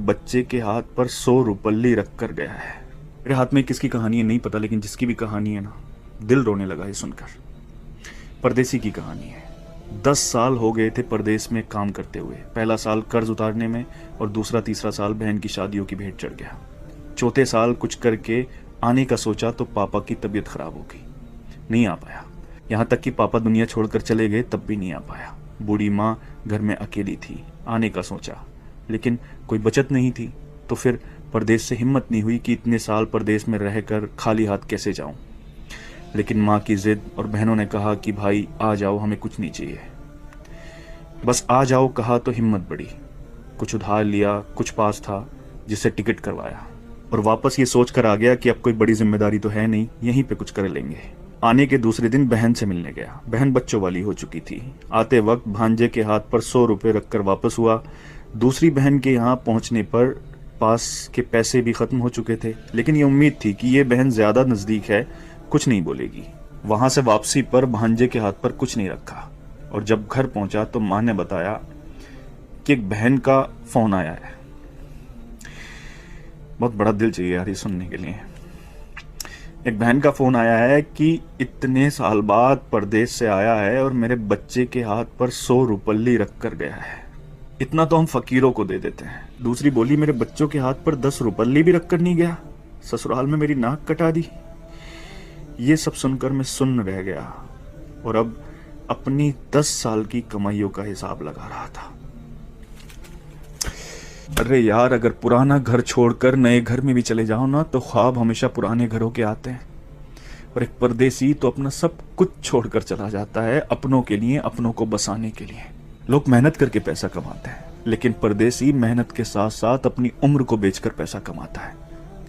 बच्चे के हाथ पर 100 रुपल्ली रख कर गया है। मेरे हाथ में किसकी कहानी है नहीं पता, लेकिन जिसकी भी कहानी है ना, दिल रोने लगा है सुनकर। परदेसी की कहानी है। 10 साल हो गए थे परदेश में काम करते हुए। पहला साल कर्ज उतारने में और दूसरा तीसरा साल बहन की शादियों की भेंट चढ़ गया। चौथे साल कुछ करके आने का सोचा तो पापा की तबीयत खराब हो गई, नहीं आ पाया। यहाँ तक कि पापा दुनिया छोड़कर चले गए तब भी नहीं आ पाया। बूढ़ी माँ घर में अकेली थी। आने का सोचा लेकिन कोई बचत नहीं थी, तो फिर परदेश से हिम्मत नहीं हुई कि इतने साल परदेश में रहकर खाली हाथ कैसे जाऊं। लेकिन माँ की जिद और बहनों ने कहा कि भाई आ जाओ, हमें कुछ नहीं चाहिए, बस आ जाओ कहा तो हिम्मत बढ़ी। कुछ उधार लिया, कुछ पास था जिससे टिकट करवाया और वापस ये सोच कर आ गया कि अब कोई बड़ी जिम्मेदारी तो है नहीं, यहीं पे कुछ कर लेंगे। आने के दूसरे दिन बहन से मिलने गया। बहन बच्चों वाली हो चुकी थी। आते वक्त भांजे के हाथ पर 100 रुपए रखकर वापस हुआ। दूसरी बहन के यहाँ पहुंचने पर पास के पैसे भी खत्म हो चुके थे, लेकिन ये उम्मीद थी कि ये बहन ज्यादा नजदीक है, कुछ नहीं बोलेगी। वहां से वापसी पर भांजे के हाथ पर कुछ नहीं रखा और जब घर पहुंचा तो मां ने बताया कि एक बहन का फोन आया है। बहुत बड़ा दिल चाहिए यार ये सुनने के लिए। एक बहन का फोन आया है कि इतने साल बाद परदेश से आया है और मेरे बच्चे के हाथ पर 100 रुपल्ली रख कर गया है। इतना तो हम फकीरों को दे देते हैं। दूसरी बोली, मेरे बच्चों के हाथ पर 10 रुपल्ली भी रख कर नहीं गया, ससुराल में मेरी नाक कटा दी। ये सब सुनकर मैं सुन्न रह गया और अब अपनी 10 साल की कमाइयों का हिसाब लगा रहा था। अरे यार, अगर पुराना घर छोड़कर नए घर में भी चले जाओ ना तो ख्वाब हमेशा पुराने घरों के आते हैं। और एक परदेसी तो अपना सब कुछ छोड़कर चला जाता है अपनों के लिए, अपनों को बसाने के लिए। लोग मेहनत करके पैसा कमाते हैं, लेकिन परदेसी मेहनत के साथ साथ अपनी उम्र को बेचकर पैसा कमाता है।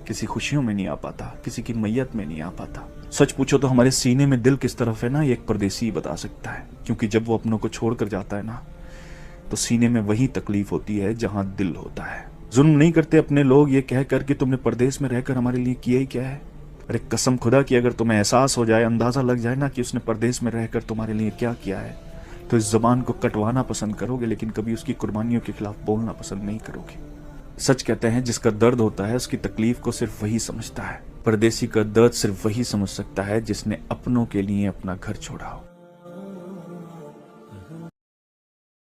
किसी खुशियों में नहीं आ पाता, किसी की मैयत में नहीं आ पाता। सच पूछो तो हमारे सीने में दिल किस तरफ है ना, ये एक परदेसी ही बता सकता है। क्योंकि जब वो अपनों को छोड़कर जाता है ना तो सीने में वही तकलीफ होती है जहां दिल होता है। जुल्म नहीं करते अपने लोग ये कहकर कि तुमने परदेश में रहकर हमारे लिए किया ही क्या है। अरे कसम खुदा की, अगर तुम्हें एहसास हो जाए, अंदाजा लग जाए ना कि उसने परदेश में रहकर तुम्हारे लिए क्या किया है, तो इस जबान को कटवाना पसंद करोगे, लेकिन कभी उसकी कुर्बानियों के खिलाफ बोलना पसंद नहीं करोगे। सच कहते हैं जिसका दर्द होता है उसकी तकलीफ को सिर्फ वही समझता है। परदेसी का दर्द सिर्फ वही समझ सकता है जिसने अपनों के लिए अपना घर छोड़ा हो।